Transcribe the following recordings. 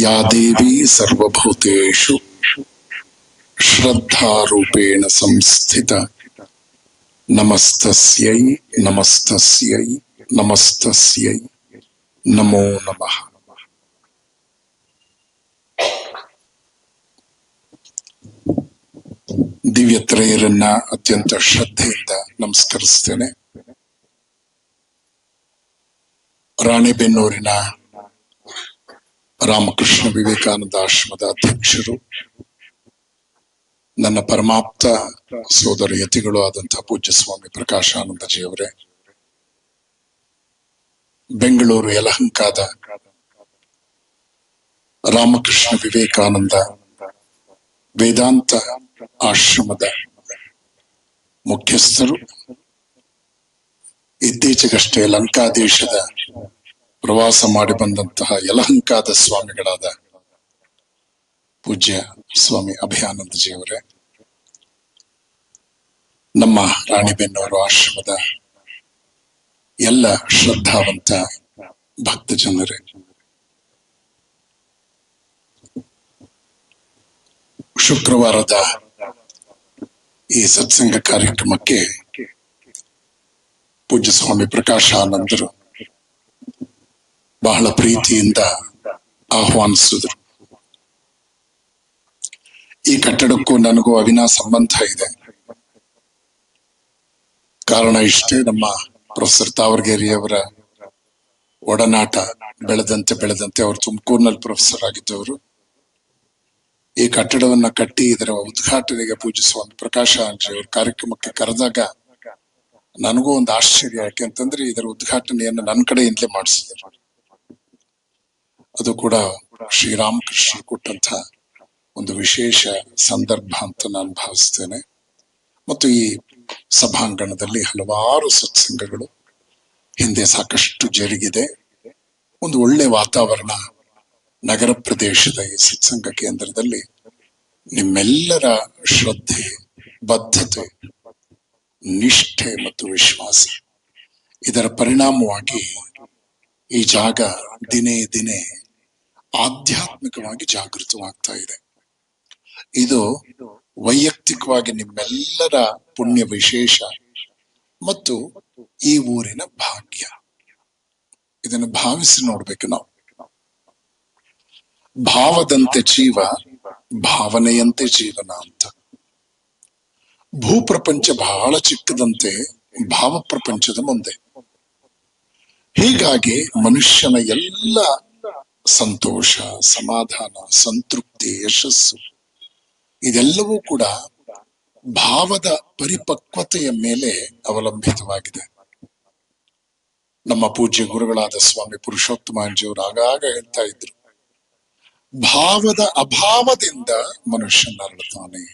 ಯಾ ದೇವಿ ಸರ್ವಭೂತೇಷು ಶ್ರದ್ಧಾರೂಪೇಣ ಸಂಸ್ಥಿತ ನಮಸ್ತಸ್ಯೈ ನಮಸ್ತಸ್ಯೈ ನಮಸ್ತಸ್ಯೈ ನಮೋ ನಮಃ. ದಿವ್ಯತ್ರಯರನ್ನ ಅತ್ಯಂತ ಶ್ರದ್ಧೆಯಿಂದ ನಮಸ್ಕರಿಸ್ತೇನೆ. ರಾಣೆಬೆನ್ನೂರಿನ ರಾಮಕೃಷ್ಣ ವಿವೇಕಾನಂದ ಆಶ್ರಮದ ಅಧ್ಯಕ್ಷರು, ನನ್ನ ಪರಮಾಪ್ತ ಸೋದರ ಯತಿಗಳು ಆದಂತಹ ಪೂಜ್ಯ ಸ್ವಾಮಿ ಪ್ರಕಾಶಾನಂದಜಿಯವರೇ, ಬೆಂಗಳೂರು ಯಲಹಂಕದ ರಾಮಕೃಷ್ಣ ವಿವೇಕಾನಂದ ವೇದಾಂತ ಆಶ್ರಮದ ಮುಖ್ಯಸ್ಥರು, ಇತ್ತೀಚೆಗಷ್ಟೇ ಲಂಕಾದೇಶದ ಪ್ರವಾಸ ಮಾಡಿ ಬಂದಂತಹ ಯಲಹಂಕದ ಸ್ವಾಮಿಗಳಾದ ಪೂಜ್ಯ ಸ್ವಾಮಿ ಅಭಯಾನಂದಜಿಯವರೇ, ನಮ್ಮ ರಾಣಿಬೆನ್ನೂರು ಆಶ್ರಮದ ಎಲ್ಲ ಶ್ರದ್ಧಾವಂತ ಭಕ್ತ ಜನರೇ, ಶುಕ್ರವಾರದ ಈ ಸತ್ಸಂಗ ಕಾರ್ಯಕ್ರಮಕ್ಕೆ ಪೂಜ್ಯ ಸ್ವಾಮಿ ಪ್ರಕಾಶಾನಂದರು ಬಹಳ ಪ್ರೀತಿಯಿಂದ ಆಹ್ವಾನಿಸಿದ್ರು. ಈ ಕಟ್ಟಡಕ್ಕೂ ನನಗೂ ಅವಿನಾಭಾವ ಸಂಬಂಧ ಇದೆ. ಕಾರಣ ಇಷ್ಟೇ, ನಮ್ಮ ಪ್ರೊಫೆಸರ್ ತಾವರ್ಗೇರಿಯವರ ಒಡನಾಟ ಬೆಳೆದಂತೆ ಅವರು ತುಮಕೂರಿನಲ್ಲಿ ಪ್ರೊಫೆಸರ್ ಆಗಿದ್ದವರು. ಈ ಕಟ್ಟಡವನ್ನ ಕಟ್ಟಿ ಇದರ ಉದ್ಘಾಟನೆಗೆ ಪೂಜ್ಯ ಸ್ವಾಮಿ ಪ್ರಕಾಶಾನಂದಜಿಯವರ ಕಾರ್ಯಕ್ರಮಕ್ಕೆ ಕರೆದಾಗ ನನಗೂ ಒಂದು ಆಶ್ಚರ್ಯ. ಯಾಕೆಂತಂದ್ರೆ ಇದರ ಉದ್ಘಾಟನೆಯನ್ನು ನನ್ನ ಕಡೆಯಿಂದಲೇ ಮಾಡಿಸಿದರು. ಅದು ಕೂಡ ಶ್ರೀರಾಮಕೃಷ್ಣ ಕೊಟ್ಟಂತ ಒಂದು ವಿಶೇಷ ಸಂದರ್ಭ ಅಂತ ನಾನು ಭಾವಿಸ್ತೇನೆ. ಮತ್ತು ಈ ಸಭಾಂಗಣದಲ್ಲಿ ಹಲವಾರು ಸತ್ಸಂಗಗಳು ಹಿಂದೆ ಸಾಕಷ್ಟು ಜರುಗಿದೆ. ಒಂದು ಒಳ್ಳೆ ವಾತಾವರಣ ನಗರ ಪ್ರದೇಶದ ಈ ಸತ್ಸಂಗ ಕೇಂದ್ರದಲ್ಲಿ ನಿಮ್ಮೆಲ್ಲರ ಶ್ರದ್ಧೆ, ಬದ್ಧತೆ, ನಿಷ್ಠೆ ಮತ್ತು ವಿಶ್ವಾಸ, ಇದರ ಪರಿಣಾಮವಾಗಿ ಈ ಜಾಗ ದಿನೇ ದಿನೇ ಆಧ್ಯಾತ್ಮಿಕವಾಗಿ ಜಾಗೃತವಾಗ್ತಾ ಇದೆ. ಇದು ವೈಯಕ್ತಿಕವಾಗಿ ನಿಮ್ಮೆಲ್ಲರ ಪುಣ್ಯ ವಿಶೇಷ ಮತ್ತು ಈ ಊರಿನ ಭಾಗ್ಯ. ಇದನ್ನು ಭಾವಿಸಿ ನೋಡ್ಬೇಕು ನಾವು. ಭಾವದಂತೆ ಜೀವ, ಭಾವನೆಯಂತೆ ಜೀವನ ಅಂತ. ಭೂಪ್ರಪಂಚ ಬಹಳ ಚಿಕ್ಕದಂತೆ ಭಾವ ಪ್ರಪಂಚದ ಮುಂದೆ. ಹೀಗಾಗಿ ಮನುಷ್ಯನ ಎಲ್ಲ ಸಂತೋಷ, ಸಮಾಧಾನ, ಸಂತೃಪ್ತಿ, ಯಶಸ್ಸು ಇದೆಲ್ಲವೂ ಕೂಡ ಭಾವದ ಪರಿಪಕ್ವತೆಯ ಮೇಲೆ ಅವಲಂಬಿತವಾಗಿದೆ. ನಮ್ಮ ಪೂಜ್ಯ ಗುರುಗಳಾದ ಸ್ವಾಮಿ ಪುರುಷೋತ್ತಮಾಂಜಿಯವರು ಆಗಾಗ ಹೇಳ್ತಾ ಇದ್ರು, ಭಾವದ ಅಭಾವದಿಂದ ಮನುಷ್ಯ ನರಳುತ್ತಾನೆ.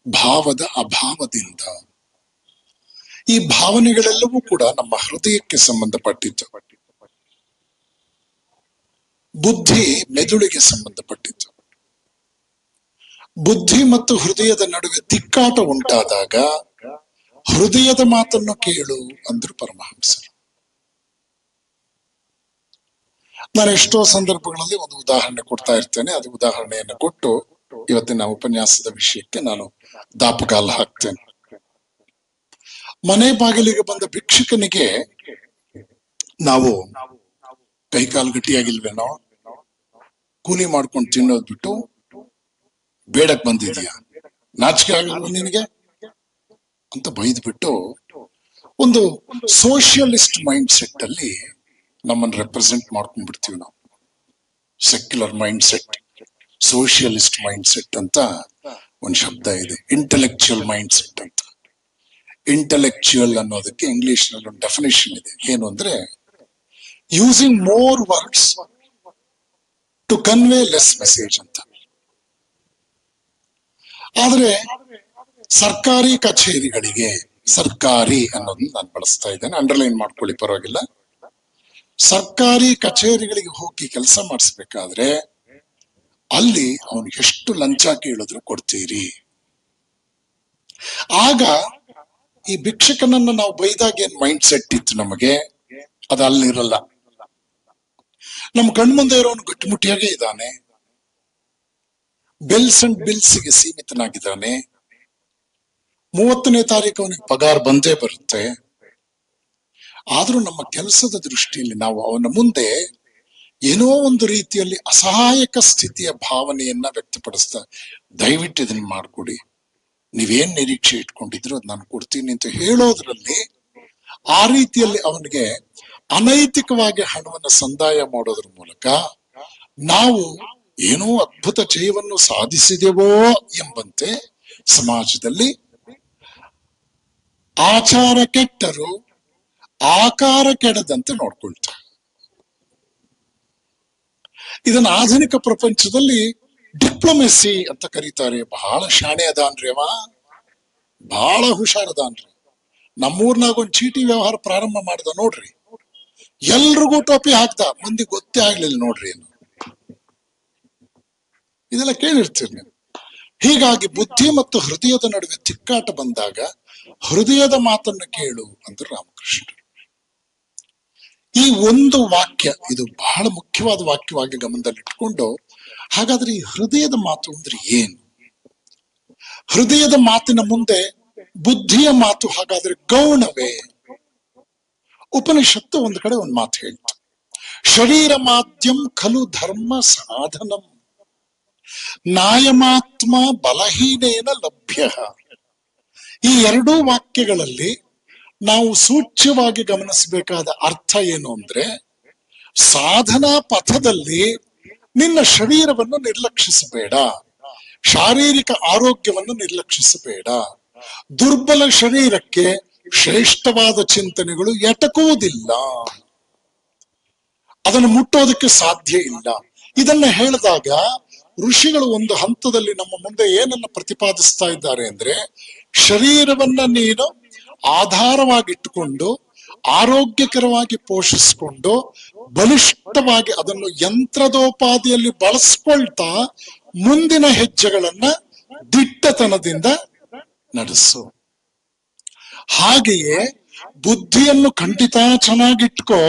ಭಾವದ ಅಭಾವದಿಂದ. ಈ ಭಾವನೆಗಳೆಲ್ಲವೂ ಕೂಡ ನಮ್ಮ ಹೃದಯಕ್ಕೆ ಸಂಬಂಧಪಟ್ಟಿತ್ತು. ಬುದ್ಧಿ ಮೆದುಳಿಗೆ ಸಂಬಂಧಪಟ್ಟಿತ್ತು. ಬುದ್ಧಿ ಮತ್ತು ಹೃದಯದ ನಡುವೆ ತಿಕ್ಕಾಟ ಉಂಟಾದಾಗ ಹೃದಯದ ಮಾತನ್ನು ಕೇಳು ಅಂದ್ರು ಪರಮಹಂಸರು. ನಾನು ಎಷ್ಟೋ ಸಂದರ್ಭಗಳಲ್ಲಿ ಒಂದು ಉದಾಹರಣೆ ಕೊಡ್ತಾ ಇರ್ತೇನೆ. ಅದು ಉದಾಹರಣೆಯನ್ನು ಕೊಟ್ಟು ಇವತ್ತಿನ ಉಪನ್ಯಾಸದ ವಿಷಯಕ್ಕೆ ನಾನು ದಾಪುಗಾಲ ಹಾಕ್ತೇನೆ. ಮನೆ ಬಾಗಿಲಿಗೆ ಬಂದ ಭಿಕ್ಷುಕನಿಗೆ ನಾವು ಕೈಕಾಲು ಗಟ್ಟಿಯಾಗಿಲ್ವೇನೋ, ಕೂಲಿ ಮಾಡ್ಕೊಂಡು ತಿನ್ನೋದ್ ಬಿಟ್ಟು ಬೇಡಕ್ ಬಂದಿದ್ಯಾ, ನಾಚಿಕೆ ಆಗಲ್ವ ನಿನಗೆ ಅಂತ ಬೈದ್ಬಿಟ್ಟು ಒಂದು ಸೋಷಿಯಲಿಸ್ಟ್ ಮೈಂಡ್ ಸೆಟ್ ಅಲ್ಲಿ ನಮ್ಮನ್ನು ರೆಪ್ರೆಸೆಂಟ್ ಮಾಡ್ಕೊಂಡ್ಬಿಡ್ತೀವಿ ನಾವು. Secular mindset, socialist mindset ಅಂತ ಒಂದು ಶಬ್ದ ಇದೆ. ಇಂಟೆಲೆಕ್ಚುಯಲ್ ಮೈಂಡ್ ಸೆಟ್ ಅಂತ. ಇಂಟೆಲೆಕ್ಚುಯಲ್ ಅನ್ನೋದಕ್ಕೆ ಇಂಗ್ಲಿಷ್ ನಲ್ಲಿ ಒಂದು ಡೆಫಿನೇಷನ್ ಇದೆ. ಏನು ಅಂದ್ರೆ using more words to convey less message ಅಂತ. ಆದ್ರೆ ಸರ್ಕಾರಿ ಕಚೇರಿಗಳಿಗೆ, ಸರ್ಕಾರಿ ಅನ್ನೋದನ್ನ ನಾನು ಬಳಸ್ತಾ ಇದ್ದೇನೆ, ಅಂಡರ್ಲೈನ್ ಮಾಡ್ಕೊಳ್ಳಿ ಪರವಾಗಿಲ್ಲ. ಸರ್ಕಾರಿ ಕಚೇರಿಗಳಿಗೆ ಹೋಗಿ ಕೆಲಸ ಮಾಡಿಸ್ಬೇಕಾದ್ರೆ ಅಲ್ಲಿ ಅವನು ಎಷ್ಟು ಲಂಚ ಕೇಳಿದ್ರು ಕೊಡ್ತೀರಿ. ಆಗ ಈ ಭಿಕ್ಷಕನನ್ನ ನಾವು ಬೈದಾಗ ಏನ್ ಮೈಂಡ್ ಸೆಟ್ ಇತ್ತು ನಮಗೆ, ಅದು ಅಲ್ಲಿರಲ್ಲ. ನಮ್ಮ ಕಣ್ಮುಂದೆ ಇರೋನು ಗಟ್ಟಿಮುಟ್ಟಿಯಾಗೇ ಇದ್ದಾನೆ, ಬೆಲ್ಸ್ ಅಂಡ್ ಬಿಲ್ಸ್ಗೆ ಸೀಮಿತನಾಗಿದ್ದಾನೆ. 30ನೇ ತಾರೀಕು ಅವನಿಗೆ ಪಗಾರ ಬಂದೇ ಬರುತ್ತೆ. ಆದ್ರೂ ನಮ್ಮ ಕೆಲಸದ ದೃಷ್ಟಿಯಲ್ಲಿ ನಾವು ಅವನ ಮುಂದೆ ಏನೋ ಒಂದು ರೀತಿಯಲ್ಲಿ ಅಸಹಾಯಕ ಸ್ಥಿತಿಯ ಭಾವನೆಯನ್ನ ವ್ಯಕ್ತಪಡಿಸ್ತಾ, ದಯವಿಟ್ಟು ಇದನ್ನ ಮಾಡ್ಕೊಡಿ, ನೀವೇನ್ ನಿರೀಕ್ಷೆ ಇಟ್ಕೊಂಡಿದ್ರು ಅದ್ ನಾನು ಕೊಡ್ತೀನಿ ಅಂತ ಹೇಳೋದ್ರಲ್ಲಿ, ಆ ರೀತಿಯಲ್ಲಿ ಅವನಿಗೆ ಅನೈತಿಕವಾಗಿ ಹಣವನ್ನು ಸಂದಾಯ ಮಾಡೋದ್ರ ಮೂಲಕ ನಾವು ಏನೋ ಅದ್ಭುತ ಜಯವನ್ನು ಸಾಧಿಸಿದೆವೋ ಎಂಬಂತೆ ಸಮಾಜದಲ್ಲಿ ಆಚಾರ ಕೆಟ್ಟರು ಆಕಾರ ಕೆಡದಂತೆ ನೋಡ್ಕೊಳ್ತಾರೆ. ಇದನ್ನ ಆಧುನಿಕ ಪ್ರಪಂಚದಲ್ಲಿ ಡಿಪ್ಲೊಮೆಸಿ ಅಂತ ಕರೀತಾರೆ. ಬಹಳ ಶಾಣೆ ಅದಾನ್ರಿ ಅವ, ಬಹಳ ಹುಷಾರದಾನ್ರಿ. ನಮ್ಮೂರ್ನಾಗ ಒಂದ್ ಚೀಟಿ ವ್ಯವಹಾರ ಪ್ರಾರಂಭ ಮಾಡ್ದ ನೋಡ್ರಿ, ಎಲ್ರಿಗೂ ಟೋಪಿ ಹಾಕ್ದ, ಮಂದಿ ಗೊತ್ತೇ ಆಗ್ಲಿಲ್ಲ ನೋಡ್ರಿ ಏನು. ಇದೆಲ್ಲ ಕೇಳಿರ್ತೀರಿ ನೀವು. ಹೀಗಾಗಿ ಬುದ್ಧಿ ಮತ್ತು ಹೃದಯದ ನಡುವೆ ತಿಕ್ಕಾಟ ಬಂದಾಗ ಹೃದಯದ ಮಾತನ್ನು ಕೇಳು ಅಂದ್ರು ರಾಮಕೃಷ್ಣ. ಈ ಒಂದು ವಾಕ್ಯ ಇದು ಬಹಳ ಮುಖ್ಯವಾದ ವಾಕ್ಯವಾಗಿ ಗಮನದಲ್ಲಿಟ್ಕೊಂಡು, ಹಾಗಾದ್ರೆ ಈ ಹೃದಯದ ಮಾತು ಅಂದ್ರೆ ಏನು? ಹೃದಯದ ಮಾತಿನ ಮುಂದೆ ಬುದ್ಧಿಯ ಮಾತು ಹಾಗಾದ್ರೆ ಗೌಣವೇ? ಉಪನಿಷತ್ತು ಒಂದು ಕಡೆ ಒಂದು ಮಾತು ಹೇಳ್ತು, ಶರೀರ ಮಾಧ್ಯಂ ಖಲು ಧರ್ಮ ಸಾಧನಂ ನಾಯಮಾತ್ಮ ಬಲಹೀನೇನ ಲಭ್ಯ. ಈ ಎರಡೂ ವಾಕ್ಯಗಳಲ್ಲಿ ನಾವು ಸೂಚ್ಯವಾಗಿ ಗಮನಿಸಬೇಕಾದ ಅರ್ಥ ಏನು ಅಂದ್ರೆ, ಸಾಧನಾ ಪಥದಲ್ಲಿ ನಿನ್ನ ಶರೀರವನ್ನು ನಿರ್ಲಕ್ಷಿಸಬೇಡ, ಶಾರೀರಿಕ ಆರೋಗ್ಯವನ್ನು ನಿರ್ಲಕ್ಷಿಸಬೇಡ. ದುರ್ಬಲ ಶರೀರಕ್ಕೆ ಶ್ರೇಷ್ಠವಾದ ಚಿಂತನೆಗಳು ಎಟಕುವುದಿಲ್ಲ, ಅದನ್ನು ಮುಟ್ಟೋದಕ್ಕೆ ಸಾಧ್ಯ ಇಲ್ಲ. ಇದನ್ನ ಹೇಳಿದಾಗ ಋಷಿಗಳು ಒಂದು ಹಂತದಲ್ಲಿ ನಮ್ಮ ಮುಂದೆ ಏನನ್ನ ಪ್ರತಿಪಾದಿಸ್ತಾ ಇದ್ದಾರೆ ಅಂದ್ರೆ, ಶರೀರವನ್ನ ನೀನು ಆಧಾರವಾಗಿಟ್ಟುಕೊಂಡು ಆರೋಗ್ಯಕರವಾಗಿ ಪೋಷಿಸಿಕೊಂಡು ಬಲಿಷ್ಠವಾಗಿ ಅದನ್ನು ಯಂತ್ರದೋಪಾದಿಯಲ್ಲಿ ಬಳಸ್ಕೊಳ್ತಾ ಮುಂದಿನ ಹೆಜ್ಜೆಗಳನ್ನ ದಿಟ್ಟತನದಿಂದ ನಡೆಸು. ಹಾಗೆಯೇ ಬುದ್ಧಿಯನ್ನು ಖಂಡಿತ ಚೆನ್ನಾಗಿಟ್ಕೋ,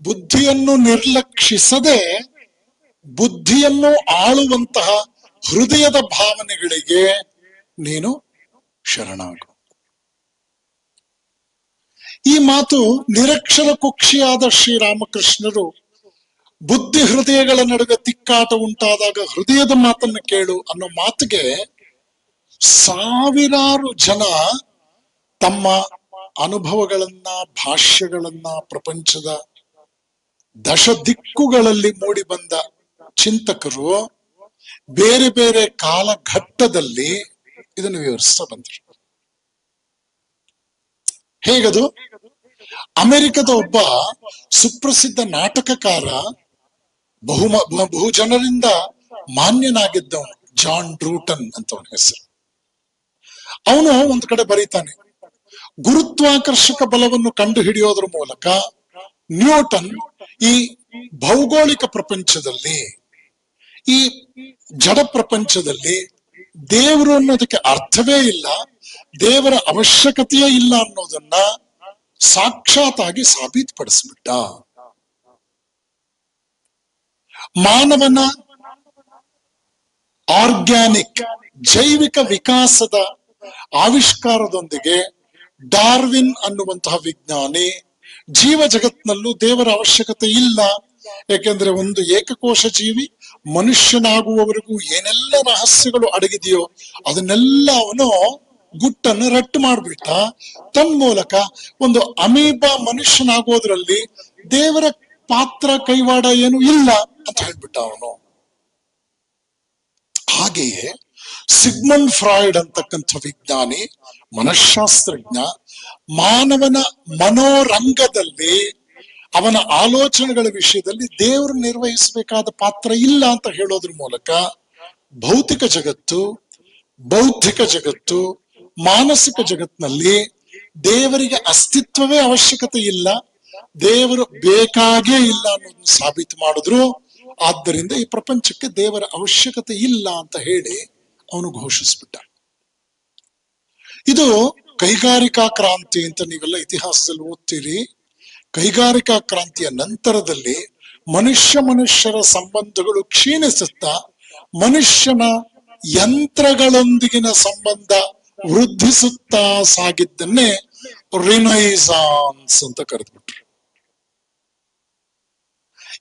ಬುದ್ಧಿಯನ್ನು ನಿರ್ಲಕ್ಷಿಸದೆ ಬುದ್ಧಿಯನ್ನು ಆಳುವಂತಹ ಹೃದಯದ ಭಾವನೆಗಳಿಗೆ ನೀನು ಶರಣಾಗು. ಈ ಮಾತು ನಿರಕ್ಷರ ಕುಕ್ಷಿಯಾದ ಶ್ರೀರಾಮಕೃಷ್ಣರು ಬುದ್ಧಿ ಹೃದಯಗಳ ನಡುವೆ ತಿಕ್ಕಾಟ ಉಂಟಾದಾಗ ಹೃದಯದ ಮಾತನ್ನು ಕೇಳು ಅನ್ನೋ ಮಾತಿಗೆ ಸಾವಿರಾರು ಜನ ತಮ್ಮ ಅನುಭವಗಳನ್ನ, ಭಾಷ್ಯಗಳನ್ನ, ಪ್ರಪಂಚದ ದಶ ದಿಕ್ಕುಗಳಲ್ಲಿ ಮೂಡಿ ಬಂದ ಚಿಂತಕರು ಬೇರೆ ಬೇರೆ ಕಾಲಘಟ್ಟದಲ್ಲಿ ಇದನ್ನು ವಿವರಿಸ್ತಾ ಬಂದರು. ಹೇಗದು? ಅಮೆರಿಕದ ಒಬ್ಬ ಸುಪ್ರಸಿದ್ಧ ನಾಟಕಕಾರ, ಬಹು ಜನರಿಂದ ಮಾನ್ಯನಾಗಿದ್ದವನು, ಜಾನ್ ಡ್ರೂಟನ್ ಅಂತ ಅವನ ಹೆಸರು. ಅವನು ಒಂದು ಕಡೆ ಬರೀತಾನೆ, ಗುರುತ್ವಾಕರ್ಷಕ ಬಲವನ್ನು ಕಂಡು ಹಿಡಿಯೋದ್ರ ಮೂಲಕ ನ್ಯೂಟನ್ ಈ ಭೌಗೋಳಿಕ ಪ್ರಪಂಚದಲ್ಲಿ, ಈ ಜಡ ಪ್ರಪಂಚದಲ್ಲಿ ದೇವರು ಅನ್ನೋದಕ್ಕೆ ಅರ್ಥವೇ ಇಲ್ಲ, ದೇವರ ಅವಶ್ಯಕತೆಯೇ ಇಲ್ಲ ಅನ್ನೋದನ್ನ ಸಾಕ್ಷಾತ್ತಾಗಿ ಸಾಬೀತುಪಡಿಸ್ಬಿಟ್ಟ. ಮಾನವನ ಆರ್ಗ್ಯಾನಿಕ್ ಜೈವಿಕ ವಿಕಾಸದ ಆವಿಷ್ಕಾರದೊಂದಿಗೆ ಡಾರ್ವಿನ್ ಅನ್ನುವಂತಹ ವಿಜ್ಞಾನಿ ಜೀವ ಜಗತ್ನಲ್ಲೂ ದೇವರ ಅವಶ್ಯಕತೆ ಇಲ್ಲ, ಯಾಕೆಂದ್ರೆ ಒಂದು ಏಕಕೋಶ ಜೀವಿ ಮನುಷ್ಯನಾಗುವವರೆಗೂ ಏನೆಲ್ಲ ರಹಸ್ಯಗಳು ಅಡಗಿದೆಯೋ ಅದನ್ನೆಲ್ಲ ಅವನು ಗುಟ್ಟನ್ನು ರಟ್ಟು ಮಾಡ್ಬಿಟ್ಟ. ತನ್ಮೂಲಕ ಒಂದು ಅಮೀಬಾ ಮನುಷ್ಯನಾಗೋದ್ರಲ್ಲಿ ದೇವರ ಪಾತ್ರ ಕೈವಾಡ ಏನು ಇಲ್ಲ ಅಂತ ಹೇಳ್ಬಿಟ್ಟ ಅವನು. ಹಾಗೆಯೇ ಸಿಗ್ಮಂಡ್ ಫ್ರಾಯ್ಡ್ ಅಂತಕ್ಕಂಥ ವಿಜ್ಞಾನಿ, ಮನಃಶಾಸ್ತ್ರಜ್ಞ, ಮಾನವನ ಮನೋರಂಗದಲ್ಲಿ ಅವನ ಆಲೋಚನೆಗಳ ವಿಷಯದಲ್ಲಿ ದೇವರು ನಿರ್ವಹಿಸಬೇಕಾದ ಪಾತ್ರ ಇಲ್ಲ ಅಂತ ಹೇಳೋದ್ರ ಮೂಲಕ ಭೌತಿಕ ಜಗತ್ತು, ಬೌದ್ಧಿಕ ಜಗತ್ತು, ಮಾನಸಿಕ ಜಗತ್ತಿನಲ್ಲಿ ದೇವರಿಗೆ ಅಸ್ತಿತ್ವವೇ ಅವಶ್ಯಕತೆ ಇಲ್ಲ, ದೇವರು ಬೇಕಾಗೇ ಇಲ್ಲ ಅನ್ನೋದನ್ನ ಸಾಬೀತು ಮಾಡಿದ್ರು. ಆದ್ದರಿಂದ ಈ ಪ್ರಪಂಚಕ್ಕೆ ದೇವರ ಅವಶ್ಯಕತೆ ಇಲ್ಲ ಅಂತ ಹೇಳಿ ಅವನು ಘೋಷಿಸ್ಬಿಟ್ಟ. ಇದು ಕೈಗಾರಿಕಾ ಕ್ರಾಂತಿ ಅಂತ ನೀವೆಲ್ಲ ಇತಿಹಾಸದಲ್ಲಿ ಓದ್ತೀರಿ. ಕೈಗಾರಿಕಾ ಕ್ರಾಂತಿಯ ನಂತರದಲ್ಲಿ ಮನುಷ್ಯರ ಸಂಬಂಧಗಳು ಕ್ಷೀಣಿಸುತ್ತಾ ಮನುಷ್ಯನ ಯಂತ್ರಗಳೊಂದಿಗಿನ ಸಂಬಂಧ ವೃದ್ಧಿಸುತ್ತಾ ಸಾಗಿದ್ದನ್ನೇ ರಿನೈಸಾನ್ಸ್ ಅಂತ ಕರೆದ್ಬಿಟ್ರು.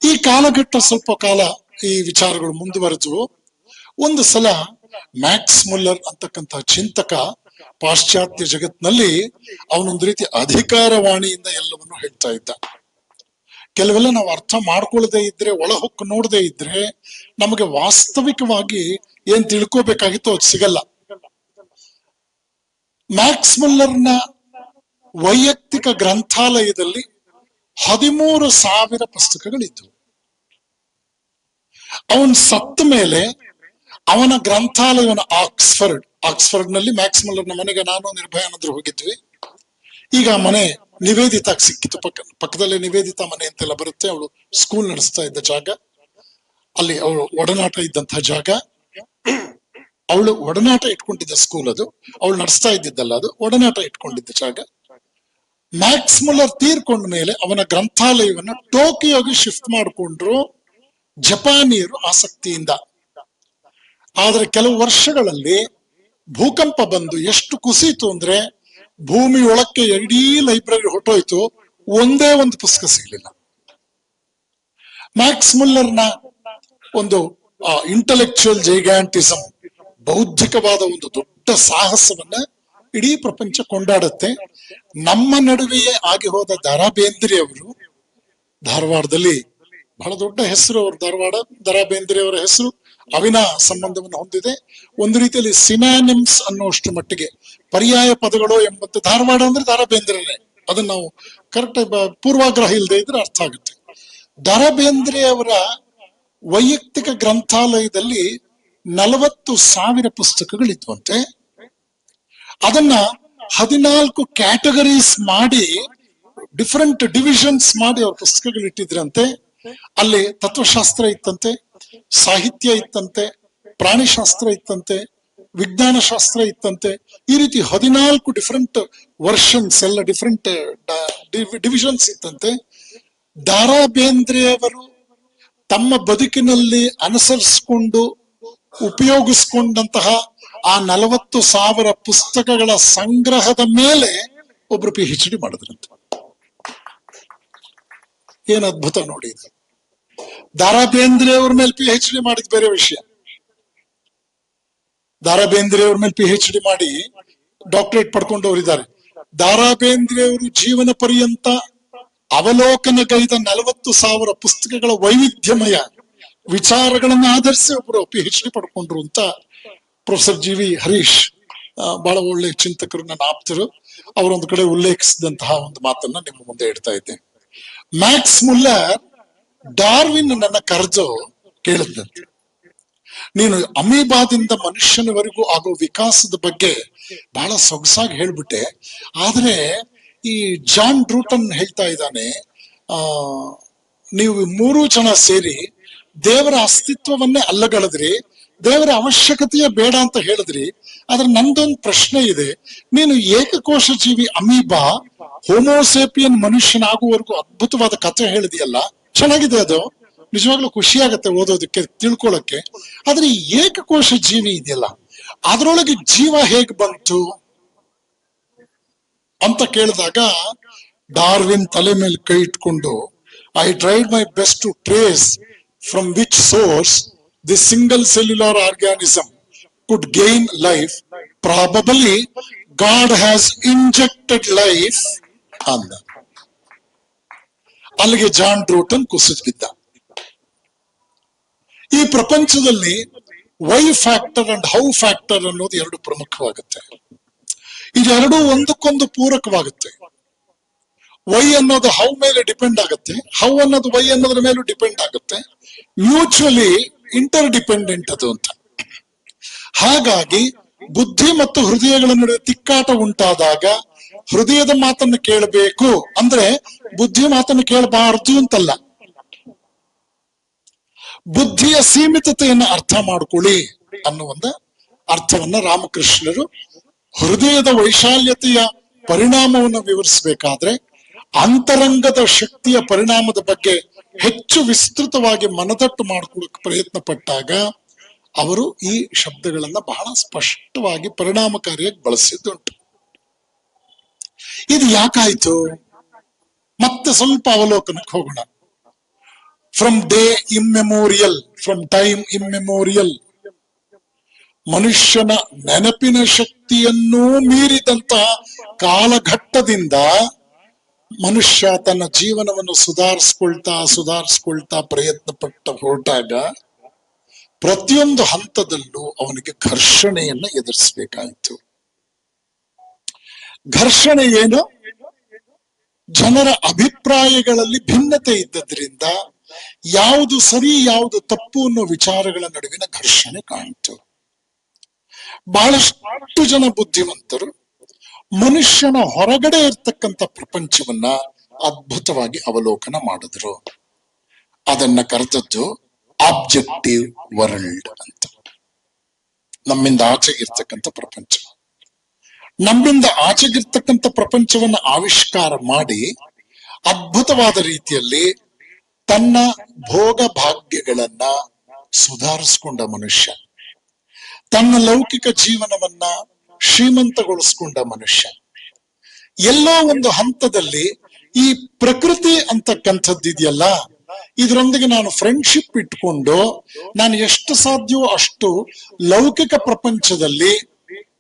ಈ ಕಾಲಘಟ್ಟ ಸ್ವಲ್ಪ ಕಾಲ ಈ ವಿಚಾರಗಳು ಮುಂದುವರೆದು ಒಂದು ಸಲ ಮ್ಯಾಕ್ಸ್ ಮುಲ್ಲರ್ ಅಂತಕ್ಕಂಥ ಚಿಂತಕ ಪಾಶ್ಚಾತ್ಯ ಜಗತ್ನಲ್ಲಿ ಅವನೊಂದು ರೀತಿ ಅಧಿಕಾರವಾಣಿಯಿಂದ ಎಲ್ಲವನ್ನು ಹೇಳ್ತಾ ಇದ್ದ. ಕೆಲವೆಲ್ಲ ನಾವು ಅರ್ಥ ಮಾಡ್ಕೊಳ್ಳದೆ ಇದ್ರೆ, ಒಳಹೊಕ್ಕು ನೋಡದೆ ಇದ್ರೆ ನಮಗೆ ವಾಸ್ತವಿಕವಾಗಿ ಏನ್ ತಿಳ್ಕೋಬೇಕಾಗಿತ್ತು ಅದು ಸಿಗಲ್ಲ. ಮ್ಯಾಕ್ಸ್ ಮುಲ್ಲರ್ನ ವೈಯಕ್ತಿಕ ಗ್ರಂಥಾಲಯದಲ್ಲಿ 13,000 ಪುಸ್ತಕಗಳಿದ್ವು. ಅವನ್ ಸತ್ತ ಮೇಲೆ ಅವನ ಗ್ರಂಥಾಲಯವನ್ನು ಆಕ್ಸ್ಫರ್ಡ್ ನಲ್ಲಿ ಮ್ಯಾಕ್ಸ್ ಮುಲ್ಲರ್ನ ಮನೆಗೆ ನಾನು ನಿರ್ಭಯಾನಂದ್ರು ಹೋಗಿದ್ವಿ. ಈಗ ಮನೆ ನಿವೇದಿತಾಗ್ ಸಿಕ್ಕಿತ್ತು. ಪಕ್ಕದಲ್ಲೇ ನಿವೇದಿತಾ ಮನೆ ಅಂತೆಲ್ಲ ಬರುತ್ತೆ. ಅವಳು ಸ್ಕೂಲ್ ನಡೆಸ್ತಾ ಇದ್ದ ಜಾಗ, ಅಲ್ಲಿ ಅವಳು ಒಡನಾಟ ಇದ್ದಂತಹ ಜಾಗ, ಅವಳು ಒಡನಾಟ ಇಟ್ಕೊಂಡಿದ್ದ ಸ್ಕೂಲ್ ಅದು, ಅವಳು ನಡೆಸ್ತಾ ಇದ್ದಿದ್ದಲ್ಲ, ಅದು ಒಡನಾಟ ಇಟ್ಕೊಂಡಿದ್ದ ಜಾಗ. ಮ್ಯಾಕ್ಸ್ ಮುಲ್ಲರ್ ತೀರ್ಕೊಂಡ ಮೇಲೆ ಅವನ ಗ್ರಂಥಾಲಯವನ್ನ ಟೋಕಿಯೋಗೆ ಶಿಫ್ಟ್ ಮಾಡಿಕೊಂಡ್ರು ಜಪಾನಿಯರು ಆಸಕ್ತಿಯಿಂದ. ಆದ್ರೆ ಕೆಲವು ವರ್ಷಗಳಲ್ಲಿ ಭೂಕಂಪ ಬಂದು ಎಷ್ಟು ಕುಸಿತು ಅಂದ್ರೆ ಭೂಮಿ ಒಳಕ್ಕೆ ಇಡೀ ಲೈಬ್ರರಿ ಹೊಟ್ಟೋಯ್ತು, ಒಂದೇ ಒಂದು ಪುಸ್ತಕ ಸಿಗ್ಲಿಲ್ಲ. ಮ್ಯಾಕ್ಸ್ ಮುಲ್ಲರ್ನ ಒಂದು ಇಂಟೆಲೆಕ್ಚುಯಲ್ ಜೈಗ್ಯಾಂಟಿಸಮ್, ಬೌದ್ಧಿಕವಾದ ಒಂದು ದೊಡ್ಡ ಸಾಹಸವನ್ನ ಇಡೀ ಪ್ರಪಂಚ ಕೊಂಡಾಡುತ್ತೆ. ನಮ್ಮ ನಡುವೆಯೇ ಆಗಿ ಹೋದ ದ.ರಾ ಬೇಂದ್ರೆ ಅವರು, ಧಾರವಾಡದಲ್ಲಿ ಬಹಳ ದೊಡ್ಡ ಹೆಸರು ಅವರು, ದ.ರಾ ಬೇಂದ್ರೆ ಅವರ ಹೆಸರು ಅವಿನ ಸಂಬಂಧವನ್ನು ಹೊಂದಿದೆ. ಒಂದು ರೀತಿಯಲ್ಲಿ ಸಿನಾನಿಮ್ಸ್ ಅನ್ನುವಷ್ಟು ಮಟ್ಟಿಗೆ ಪರ್ಯಾಯ ಪದಗಳು ಎಂಬಂತೆ ಧಾರವಾಡ ಅಂದ್ರೆ ದ.ರಾ ಬೇಂದ್ರೆನೇ. ಅದನ್ನ ನಾವು ಕರೆಕ್ಟ್ ಪೂರ್ವಾಗ್ರಹ ಇಲ್ಲದೆ ಇದ್ರೆ ಅರ್ಥ ಆಗುತ್ತೆ. ದ.ರಾ ಬೇಂದ್ರೆ ಅವರ ವೈಯಕ್ತಿಕ ಗ್ರಂಥಾಲಯದಲ್ಲಿ 40,000 ಪುಸ್ತಕಗಳಿದ್ವಂತೆ. ಅದನ್ನ 14 ಕ್ಯಾಟಗರೀಸ್ ಮಾಡಿ, ಡಿಫರೆಂಟ್ ಡಿವಿಷನ್ಸ್ ಮಾಡಿ ಅವ್ರ ಪುಸ್ತಕಗಳು ಇಟ್ಟಿದ್ರಂತೆ. ಅಲ್ಲಿ ತತ್ವಶಾಸ್ತ್ರ ಇತ್ತಂತೆ, ಸಾಹಿತ್ಯ ಇತ್ತಂತೆ, ಪ್ರಾಣಿಶಾಸ್ತ್ರ ಇತ್ತಂತೆ, ವಿಜ್ಞಾನ ಶಾಸ್ತ್ರ ಇತ್ತಂತೆ. ಈ ರೀತಿ 14 ಡಿಫರೆಂಟ್ ವರ್ಷನ್ಸ್, ಎಲ್ಲ ಡಿಫರೆಂಟ್ ಡಿವಿಷನ್ಸ್ ಇತ್ತಂತೆ. ದ.ರಾ ಬೇಂದ್ರೆ ಅವರು ತಮ್ಮ ಬದುಕಿನಲ್ಲಿ ಅನುಸರಿಸಿಕೊಂಡು ಉಪಯೋಗಿಸ್ಕೊಂಡಂತಹ ಆ 40,000 ಪುಸ್ತಕಗಳ ಸಂಗ್ರಹದ ಮೇಲೆ ಒಬ್ರು PhD ಮಾಡಿದ್ರಂತೆ. ಏನ್ ಅದ್ಭುತ ನೋಡಿ. ದ.ರಾ ಬೇಂದ್ರೆ ಅವ್ರ ಮೇಲೆ PhD ಮಾಡಿದ ಬೇರೆ ವಿಷಯ. ದ.ರಾ ಬೇಂದ್ರೆ ಅವ್ರ ಮೇಲೆ PhD ಮಾಡಿ ಡಾಕ್ಟರೇಟ್ ಪಡ್ಕೊಂಡವರಿದ್ದಾರೆ. ದ.ರಾ ಬೇಂದ್ರೆ ಅವರು ಜೀವನ ಪರ್ಯಂತ ಅವಲೋಕನಗೈದ 40,000 ಪುಸ್ತಕಗಳ ವೈವಿಧ್ಯಮಯ ವಿಚಾರಗಳನ್ನು ಆಧರಿಸಿ ಒಬ್ರು PhD ಪಡ್ಕೊಂಡ್ರು ಅಂತ ಪ್ರೊಫೆಸರ್ G.V. ಹರೀಶ್, ಬಹಳ ಒಳ್ಳೆ ಚಿಂತಕರು, ನನ್ನ ಆಪ್ತರು, ಅವರೊಂದು ಕಡೆ ಉಲ್ಲೇಖಿಸಿದಂತಹ ಒಂದು ಮಾತನ್ನ ನಿಮ್ಮ ಮುಂದೆ ಇಡ್ತಾ ಇದ್ದೇನೆ. ಮ್ಯಾಕ್ಸ್ ಮುಲ್ಲರ್ ಡಾರ್ವಿನ್ ನನ್ನ ಕರೆದು ಕೇಳಿದಂತೆ, ನೀನು ಅಮೀಬಾದಿಂದ ಮನುಷ್ಯನವರೆಗೂ ಆಗೋ ವಿಕಾಸದ ಬಗ್ಗೆ ಬಹಳ ಸೊಗಸಾಗಿ ಹೇಳ್ಬಿಟ್ಟೆ, ಆದ್ರೆ ಈ ಜಾನ್ ಡ್ರೂಟನ್ ಹೇಳ್ತಾ ಇದ್ದಾನೆ, ನೀವು 3 ಜನ ಸೇರಿ ದೇವರ ಅಸ್ತಿತ್ವವನ್ನೇ ಅಲ್ಲಗಳೆದ್ರಿ, ದೇವರ ಅವಶ್ಯಕತೆಯೇ ಬೇಡ ಅಂತ ಹೇಳಿದ್ರಿ. ಆದ್ರೆ ನಂದೊಂದು ಪ್ರಶ್ನೆ ಇದೆ, ನೀನು ಏಕಕೋಶ ಜೀವಿ ಅಮೀಬಾ ಹೋಮೋಸೇಪಿಯನ್ ಮನುಷ್ಯನಾಗುವವರೆಗೂ ಅದ್ಭುತವಾದ ಕಥೆ ಹೇಳಿದೆಯಲ್ಲ, ಚೆನ್ನಾಗಿದೆ, ಅದು ನಿಜವಾಗ್ಲೂ ಖುಷಿ ಆಗತ್ತೆ ಓದೋದಕ್ಕೆ, ತಿಳ್ಕೊಳಕ್ಕೆ. ಆದ್ರೆ ಈ ಏಕಕೋಶ ಜೀವಿ ಇದೆಯಲ್ಲ, ಅದ್ರೊಳಗೆ ಜೀವ ಹೇಗ್ ಬಂತು ಅಂತ ಕೇಳಿದಾಗ ಡಾರ್ವಿನ್ ತಲೆ ಮೇಲೆ ಕೈ ಇಟ್ಕೊಂಡು, I tried my best to trace from which source the single cellular organism could gain life. Probably God has injected life ಅಂದ. ಅಲ್ಲಿಗೆ ಜಾನ್ ಡ್ರೂಟನ್ ಕುಸಿದು ಬಿದ್ದ. ಈ ಪ್ರಪಂಚದಲ್ಲಿ why factor and how factor ಅನ್ನೋದು 2 ಪ್ರಮುಖವಾಗುತ್ತೆ. ಇದೆರಡೂ ಒಂದಕ್ಕೊಂದು ಪೂರಕವಾಗುತ್ತೆ. ವೈ ಅನ್ನೋದು ಹೌ ಮೇಲೆ ಡಿಪೆಂಡ್ ಆಗುತ್ತೆ, ಹೌ ಅನ್ನೋದು ವೈ ಅನ್ನೋದ್ರ ಮೇಲೂ ಡಿಪೆಂಡ್ ಆಗುತ್ತೆ. ಮ್ಯೂಚುವಲಿ ಇಂಟರ್ ಡಿಪೆಂಡೆಂಟ್ ಅದು ಅಂತ. ಹಾಗಾಗಿ ಬುದ್ಧಿ ಮತ್ತು ಹೃದಯಗಳ ನಡುವೆ ತಿಕ್ಕಾಟ ಉಂಟಾದಾಗ ಹೃದಯದ ಮಾತನ್ನು ಕೇಳಬೇಕು, ಅಂದ್ರೆ ಬುದ್ಧಿ ಮಾತನ್ನು ಕೇಳಬಾರದು ಅಂತಲ್ಲ. ಬುದ್ಧಿಯ ಸೀಮಿತತೆಯನ್ನು ಅರ್ಥ ಮಾಡ್ಕೊಳ್ಳಿ ಅನ್ನುವ ಅರ್ಥವನ್ನ ರಾಮಕೃಷ್ಣರು ಹೃದಯದ ವೈಶಾಲ್ಯತೆಯ ಪರಿಣಾಮವನ್ನು ವಿವರಿಸಬೇಕಾದ್ರೆ ಅಂತರಂಗದ ಶಕ್ತಿಯ ಪರಿಣಾಮದ ಬಗ್ಗೆ ಹೆಚ್ಚು ವಿಸ್ತೃತವಾಗಿ ಮನದಟ್ಟು ಮಾಡಿಕೊಳ್ಳಕ್ಕೆ ಪ್ರಯತ್ನ ಪಟ್ಟಾಗ ಅವರು ಈ ಶಬ್ದಗಳನ್ನ ಬಹಳ ಸ್ಪಷ್ಟವಾಗಿ ಪರಿಣಾಮಕಾರಿಯಾಗಿ ಬಳಸಿದ್ದುಂಟು. ಇದು ಯಾಕಾಯ್ತು? ಮತ್ತೆ ಸ್ವಲ್ಪ ಅವಲೋಕನಕ್ಕೆ ಹೋಗೋಣ. ಫ್ರಮ್ ಟೈಮ್ ಇಮ್ಮೆಮೋರಿಯಲ್ ಮನುಷ್ಯನ ನೆನಪಿನ ಶಕ್ತಿಯನ್ನೂ ಮೀರಿದಂತಹ ಕಾಲಘಟ್ಟದಿಂದ ಮನುಷ್ಯ ತನ್ನ ಜೀವನವನ್ನು ಸುಧಾರಿಸ್ಕೊಳ್ತಾ ಪ್ರಯತ್ನ ಹೊರಟಾಗ ಪ್ರತಿಯೊಂದು ಹಂತದಲ್ಲೂ ಅವನಿಗೆ ಘರ್ಷಣೆಯನ್ನ ಎದುರಿಸಬೇಕಾಯಿತು. ಘರ್ಷಣೆ ಏನು? ಜನರ ಅಭಿಪ್ರಾಯಗಳಲ್ಲಿ ಭಿನ್ನತೆ ಇದ್ದದ್ರಿಂದ ಯಾವುದು ಸರಿ ಯಾವುದು ತಪ್ಪು ಅನ್ನೋ ವಿಚಾರಗಳ ನಡುವಿನ ಘರ್ಷಣೆ ಕಾಣಿತು. ಬಹಳಷ್ಟು ಜನ ಬುದ್ಧಿವಂತರು ಮನುಷ್ಯನ ಹೊರಗಡೆ ಇರ್ತಕ್ಕಂಥ ಪ್ರಪಂಚವನ್ನ ಅದ್ಭುತವಾಗಿ ಅವಲೋಕನ ಮಾಡಿದ್ರು. ಅದನ್ನ ಕರೆದದ್ದು ಆಬ್ಜೆಕ್ಟಿವ್ ವರ್ಲ್ಡ್ ಅಂತ. ನಮ್ಮಿಂದ ಆಚೆಗಿರ್ತಕ್ಕಂಥ ಪ್ರಪಂಚ, ನಮ್ಮಿಂದ ಆಚೆಗಿರ್ತಕ್ಕಂಥ ಪ್ರಪಂಚವನ್ನ ಆವಿಷ್ಕಾರ ಮಾಡಿ ಅದ್ಭುತವಾದ ರೀತಿಯಲ್ಲಿ ತನ್ನ ಭೋಗ ಭಾಗ್ಯಗಳನ್ನ ಸುಧಾರಿಸ್ಕೊಂಡ ಮನುಷ್ಯ, ತನ್ನ ಲೌಕಿಕ ಜೀವನವನ್ನ ಶ್ರೀಮಂತಗೊಳಿಸ್ಕೊಂಡ ಮನುಷ್ಯ, ಎಲ್ಲೋ ಒಂದು ಹಂತದಲ್ಲಿ ಈ ಪ್ರಕೃತಿ ಅಂತಕ್ಕಂಥದ್ದಿದೆಯಲ್ಲ, ಇದರೊಂದಿಗೆ ನಾನು ಫ್ರೆಂಡ್ಶಿಪ್ ಇಟ್ಕೊಂಡು ನಾನು ಎಷ್ಟು ಸಾಧ್ಯವೋ ಅಷ್ಟು ಲೌಕಿಕ ಪ್ರಪಂಚದಲ್ಲಿ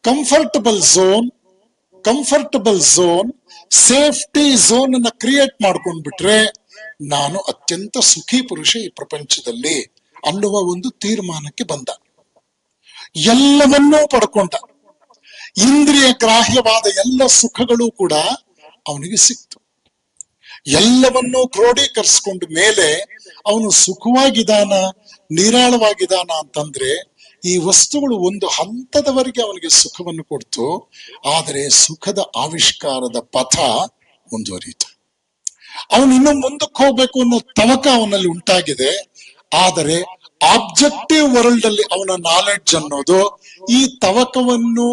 ಕಂಫರ್ಟಬಲ್ ಝೋನ್ ಸೇಫ್ಟಿ ಝೋನ್ ಅನ್ನ ಕ್ರಿಯೇಟ್ ಮಾಡ್ಕೊಂಡ್ಬಿಟ್ರೆ ನಾನು ಅತ್ಯಂತ ಸುಖಿ ಪುರುಷ ಈ ಪ್ರಪಂಚದಲ್ಲಿ ಅನ್ನುವ ಒಂದು ತೀರ್ಮಾನಕ್ಕೆ ಬಂದ. ಎಲ್ಲವನ್ನೂ ಪಡ್ಕೊಂಡ. ಇಂದ್ರಿಯ ಗ್ರಾಹ್ಯವಾದ ಎಲ್ಲ ಸುಖಗಳು ಕೂಡ ಅವನಿಗೆ ಸಿಕ್ತು. ಎಲ್ಲವನ್ನೂ ಕ್ರೋಢೀಕರಿಸ್ಕೊಂಡ ಮೇಲೆ ಅವನು ಸುಖವಾಗಿದ್ದಾನ, ನಿರಾಳವಾಗಿದ್ದಾನ ಅಂತಂದ್ರೆ ಈ ವಸ್ತುಗಳು ಒಂದು ಹಂತದವರೆಗೆ ಅವನಿಗೆ ಸುಖವನ್ನು ಕೊಡ್ತು. ಆದರೆ ಸುಖದ ಆವಿಷ್ಕಾರದ ಪಥ ಮುಂದುವರಿಯಿತು. ಅವನು ಇನ್ನೂ ಮುಂದಕ್ಕೆ ಹೋಗ್ಬೇಕು ಅನ್ನೋ ತವಕ ಅವನಲ್ಲಿ ಉಂಟಾಗಿದೆ. ಆದರೆ ಆಬ್ಜೆಕ್ಟಿವ್ ವರ್ಲ್ಡ್ ಅಲ್ಲಿ ಅವನ ನಾಲೆಡ್ಜ್ ಅನ್ನೋದು ಈ ತವಕವನ್ನು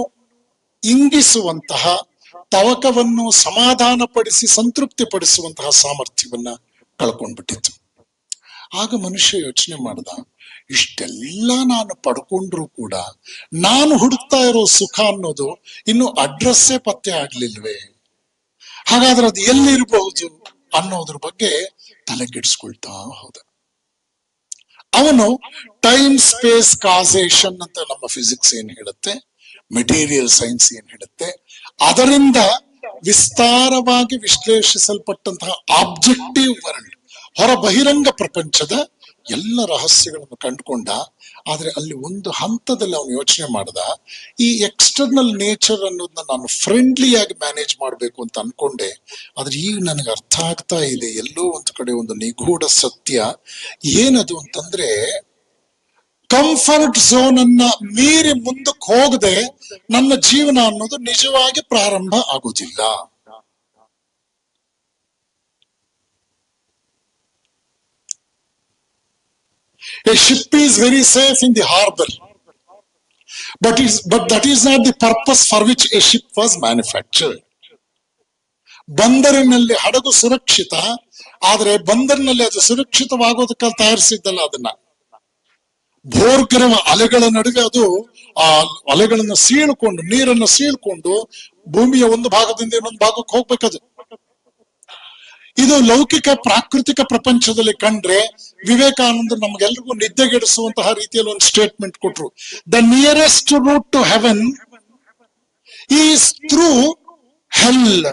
ಇಂಗಿಸುವಂತಹ, ತವಕವನ್ನು ಸಮಾಧಾನಪಡಿಸಿ ಸಂತೃಪ್ತಿ ಪಡಿಸುವಂತಹ ಸಾಮರ್ಥ್ಯವನ್ನ ಕಳ್ಕೊಂಡ್ಬಿಟ್ಟಿತ್ತು. ಆಗ ಮನುಷ್ಯ ಯೋಚನೆ ಮಾಡ್ದ, ಇಷ್ಟೆಲ್ಲ ನಾನು ಪಡ್ಕೊಂಡ್ರು ಕೂಡ ನಾನು ಹುಡುಕ್ತಾ ಇರೋ ಸುಖ ಅನ್ನೋದು ಇನ್ನು ಅಡ್ರೆಸ್ಸೇ ಪತ್ತೆ ಆಗ್ಲಿಲ್ವೇ, ಹಾಗಾದ್ರೆ ಅದು ಎಲ್ಲಿರಬಹುದು ಅನ್ನೋದ್ರ ಬಗ್ಗೆ ತಲೆಗೆಡ್ಸ್ಕೊಳ್ತಾ ಹೋದ. ಅವನು ಟೈಮ್ ಸ್ಪೇಸ್ ಕಾಸೇಷನ್ ಅಂತ ನಮ್ಮ ಫಿಸಿಕ್ಸ್ ಏನ್ ಹೇಳುತ್ತೆ, ಮೆಟೀರಿಯಲ್ ಸೈನ್ಸ್ ಏನ್ ಹೇಳುತ್ತೆ, ಅದರಿಂದ ವಿಸ್ತಾರವಾಗಿ ವಿಶ್ಲೇಷಿಸಲ್ಪಟ್ಟಂತಹ ಆಬ್ಜೆಕ್ಟಿವ್ ವರ್ಲ್ಡ್, ಹೊರ ಬಹಿರಂಗ ಪ್ರಪಂಚದ ಎಲ್ಲ ರಹಸ್ಯಗಳನ್ನು ಕಂಡುಕೊಂಡ. ಆದ್ರೆ ಅಲ್ಲಿ ಒಂದು ಹಂತದಲ್ಲಿ ಅವನು ಯೋಚನೆ ಮಾಡ್ದ, ಈ ಎಕ್ಸ್ಟರ್ನಲ್ ನೇಚರ್ ಅನ್ನೋದನ್ನ ನಾನು ಫ್ರೆಂಡ್ಲಿಯಾಗಿ ಮ್ಯಾನೇಜ್ ಮಾಡ್ಬೇಕು ಅಂತ ಅನ್ಕೊಂಡೆ. ಆದ್ರೆ ಈಗ ನನಗೆ ಅರ್ಥ ಆಗ್ತಾ ಇದೆ, ಎಲ್ಲೋ ಒಂದು ಕಡೆ ಒಂದು ನಿಗೂಢ ಸತ್ಯ ಏನದು ಅಂತಂದ್ರೆ, ಕಂಫರ್ಟ್ ಝೋನ್ ಅನ್ನ ಮೀರಿ ಮುಂದಕ್ಕೆ ಹೋಗದೆ ನನ್ನ ಜೀವನ ಅನ್ನೋದು ನಿಜವಾಗಿ ಪ್ರಾರಂಭ ಆಗುವುದಿಲ್ಲ. A ship is very safe in the harbor, but that is not the purpose for which a ship was manufactured. ಬಂದರಿನಲ್ಲಿ ಹಡಗು ಸುರಕ್ಷಿತ, ಆದ್ರೆ ಬಂದರಿನಲ್ಲಿ ಅದು ಸುರಕ್ಷಿತವಾಗೋದಕ್ಕೆ ತಯಾರಿಸಿದ್ದಲ್ಲ. ಅದನ್ನ ಭೋರ್ಗರವ ಅಲೆಗಳ ನಡುವೆ ಅದು ಆ ಅಲೆಗಳನ್ನು ಸೀಳ್ಕೊಂಡು, ನೀರನ್ನು ಸೀಳ್ಕೊಂಡು ಭೂಮಿಯ ಒಂದು ಭಾಗದಿಂದ ಇನ್ನೊಂದು ಭಾಗಕ್ಕೆ ಹೋಗ್ಬೇಕದು. ಇದು ಲೌಕಿಕ ಪ್ರಾಕೃತಿಕ ಪ್ರಪಂಚದಲ್ಲಿ ಕಂಡ್ರೆ ವಿವೇಕಾನಂದ ನಮಗೆಲ್ರಿಗೂ ನಿದ್ದೆಗೆಡಿಸುವಂತಹ ರೀತಿಯಲ್ಲಿ ಒಂದು ಸ್ಟೇಟ್ಮೆಂಟ್ ಕೊಟ್ರು. The nearest route to heaven is through hell.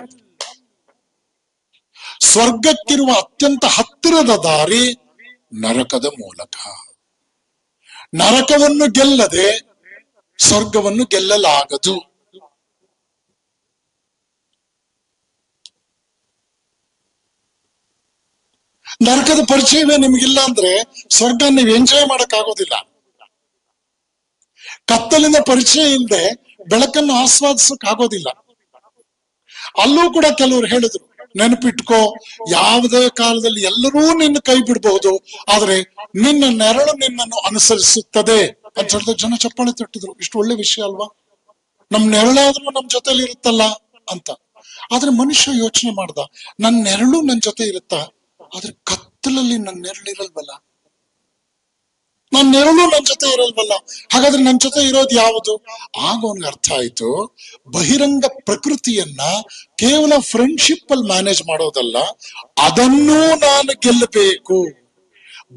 ಸ್ವರ್ಗಕ್ಕಿರುವ ಅತ್ಯಂತ ಹತ್ತಿರದ ದಾರಿ ನರಕದ ಮೂಲಕ. ನರಕವನ್ನು ಗೆಲ್ಲದೆ ಸ್ವರ್ಗವನ್ನು ಗೆಲ್ಲಲಾಗದು. ನರಕದ ಪರಿಚಯವೇ ನಿಮಗಿಲ್ಲ ಅಂದ್ರೆ ಸ್ವರ್ಗ ನೀವು ಎಂಜಾಯ್ ಮಾಡಕ್ ಆಗೋದಿಲ್ಲ. ಕತ್ತಲಿನ ಪರಿಚಯ ಇಲ್ಲದೆ ಬೆಳಕನ್ನು ಆಸ್ವಾದಿಸಕ್ ಆಗೋದಿಲ್ಲ. ಅಲ್ಲೂ ಕೂಡ ಕೆಲವರು ಹೇಳಿದ್ರು, ನೆನಪಿಟ್ಕೋ, ಯಾವುದೇ ಕಾಲದಲ್ಲಿ ಎಲ್ಲರೂ ನಿನ್ನ ಕೈ ಬಿಡಬಹುದು, ಆದ್ರೆ ನಿನ್ನ ನೆರಳು ನಿನ್ನನ್ನು ಅನುಸರಿಸುತ್ತದೆ ಅಂತ ಹೇಳಿದ್ರೆ ಜನ ಚಪ್ಪಾಳೆ ತಟ್ಟಿದ್ರು. ಇಷ್ಟು ಒಳ್ಳೆ ವಿಷಯ ಅಲ್ವಾ, ನಮ್ ನೆರಳಾದ್ರೂ ನಮ್ ಜೊತೆಲಿ ಇರುತ್ತಲ್ಲ ಅಂತ. ಆದ್ರೆ ಮನುಷ್ಯ ಯೋಚನೆ ಮಾಡ್ದ, ನನ್ನ ನೆರಳು ನನ್ ಜೊತೆ ಇರುತ್ತಾ, ಆದ್ರೆ ಹಿತ್ತಲಲ್ಲಿ ನನ್ನ ನೆರಳಿರಲ್ವಲ್ಲ, ನನ್ನ ನೆರಳು ನನ್ನ ಜೊತೆ ಇರಲ್ವಲ್ಲ, ಹಾಗಾದ್ರೆ ನನ್ನ ಜೊತೆ ಇರೋದು ಯಾವುದು? ಆಗ ಅವನಿಗೆ ಅರ್ಥ ಆಯ್ತು, ಬಹಿರಂಗ ಪ್ರಕೃತಿಯನ್ನ ಕೇವಲ ಫ್ರೆಂಡ್ಶಿಪ್ ಅಲ್ಲಿ ಮ್ಯಾನೇಜ್ ಮಾಡೋದಲ್ಲ, ಅದನ್ನೂ ನಾನು ಗೆಲ್ಲಬೇಕು.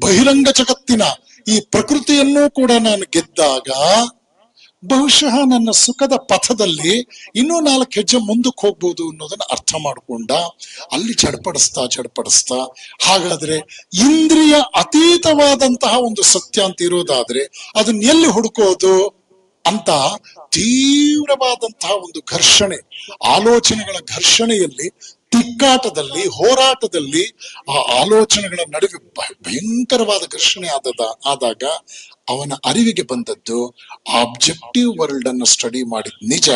ಬಹಿರಂಗ ಜಗತ್ತಿನ ಈ ಪ್ರಕೃತಿಯನ್ನೂ ಕೂಡ ನಾನು ಗೆದ್ದಾಗ ಬಹುಶಃ ನನ್ನ ಸುಖದ ಪಥದಲ್ಲಿ ಇನ್ನೂ 4 ಹೆಜ್ಜೆ ಮುಂದಕ್ಕೆ ಹೋಗ್ಬೋದು ಅನ್ನೋದನ್ನ ಅರ್ಥ ಮಾಡ್ಕೊಂಡ. ಅಲ್ಲಿ ಚಡ್ಪಡಿಸ್ತಾ ಹಾಗಾದ್ರೆ ಇಂದ್ರಿಯ ಅತೀತವಾದಂತಹ ಒಂದು ಸತ್ಯ ಅಂತ ಇರೋದಾದ್ರೆ ಅದನ್ನ ಎಲ್ಲಿ ಹುಡುಕೋದು ಅಂತ ತೀವ್ರವಾದಂತಹ ಒಂದು ಘರ್ಷಣೆ, ಆಲೋಚನೆಗಳ ಘರ್ಷಣೆಯಲ್ಲಿ, ತಿಕ್ಕಾಟದಲ್ಲಿ, ಹೋರಾಟದಲ್ಲಿ, ಆ ಆಲೋಚನೆಗಳ ನಡುವೆ ಭಯಂಕರವಾದ ಘರ್ಷಣೆ ಆದಾಗ ಅವನ ಅರಿವಿಗೆ ಬಂದದ್ದು ಆಬ್ಜೆಕ್ಟಿವ್ ವರ್ಲ್ಡ್ ಅನ್ನು ಸ್ಟಡಿ ಮಾಡಿದ್ ನಿಜ,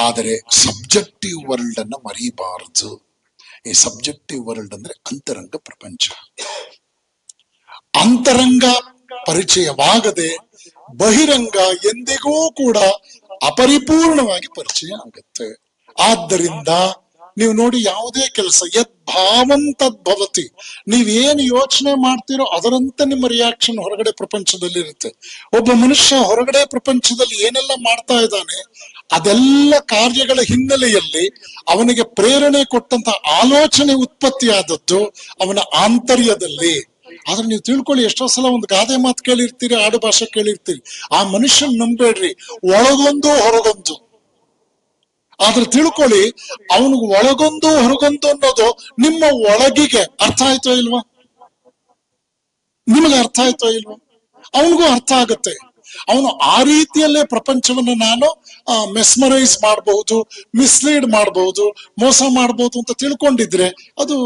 ಆದರೆ ಸಬ್ಜೆಕ್ಟಿವ್ ವರ್ಲ್ಡ್ ಅನ್ನ ಮರೀಬಾರದು. ಈ ಸಬ್ಜೆಕ್ಟಿವ್ ವರ್ಲ್ಡ್ ಅಂದ್ರೆ ಅಂತರಂಗ ಪ್ರಪಂಚ. ಅಂತರಂಗ ಪರಿಚಯವಾಗದೆ ಬಹಿರಂಗ ಎಂದಿಗೂ ಕೂಡ ಅಪರಿಪೂರ್ಣವಾಗಿ ಪರಿಚಯ ಆಗುತ್ತೆ. ಆದ್ದರಿಂದ ನೀವು ನೋಡಿ, ಯಾವುದೇ ಕೆಲಸ ಯದ್ಭಾವಂ ತದ್ಭವತಿ, ನೀವೇನು ಯೋಚನೆ ಮಾಡ್ತೀರೋ ಅದರಂತೆ ನಿಮ್ಮ ರಿಯಾಕ್ಷನ್ ಹೊರಗಡೆ ಪ್ರಪಂಚದಲ್ಲಿ ಇರುತ್ತೆ. ಒಬ್ಬ ಮನುಷ್ಯ ಹೊರಗಡೆ ಪ್ರಪಂಚದಲ್ಲಿ ಏನೆಲ್ಲ ಮಾಡ್ತಾ ಇದ್ದಾನೆ, ಅದೆಲ್ಲ ಕಾರ್ಯಗಳ ಹಿನ್ನೆಲೆಯಲ್ಲಿ ಅವನಿಗೆ ಪ್ರೇರಣೆ ಕೊಟ್ಟಂತ ಆಲೋಚನೆ ಉತ್ಪತ್ತಿಯಾದದ್ದು ಅವನ ಆಂತರ್ಯದಲ್ಲಿ. ಆದ್ರೆ ನೀವು ತಿಳ್ಕೊಳ್ಳಿ, ಎಷ್ಟೋ ಸಲ ಒಂದು ಗಾದೆ ಮಾತು ಕೇಳಿರ್ತೀರಿ, ಆಡು ಭಾಷೆ ಕೇಳಿರ್ತೀರಿ, ಆ ಮನುಷ್ಯನ್ ನಂಬೇಡ್ರಿ, ಒಳಗೊಂದು ಹೊರಗೊಂದು. ಆದ್ರೆ ತಿಳ್ಕೊಳ್ಳಿ, ಅವನಿಗೆ ಒಳಗೊಂದು ಹೊರಗೊಂದು ಅನ್ನೋದು ನಿಮ್ಮ ಒಳಗಿಗೆ ಅರ್ಥ ಆಯ್ತೋ ಇಲ್ವಾ? ನಿಮಗೆ ಅರ್ಥ ಆಯ್ತೋ ಇಲ್ವಾ? ಅವನಿಗೂ ಅರ್ಥ ಆಗತ್ತೆ. ಅವನು ಆ ರೀತಿಯಲ್ಲೇ ಪ್ರಪಂಚವನ್ನು ನಾನು ಮೆಸ್ಮರೈಸ್ ಮಾಡಬಹುದು, ಮಿಸ್ಲೀಡ್ ಮಾಡಬಹುದು, ಮೋಸ ಮಾಡಬಹುದು ಅಂತ ತಿಳ್ಕೊಂಡಿದ್ರೆ ಅದು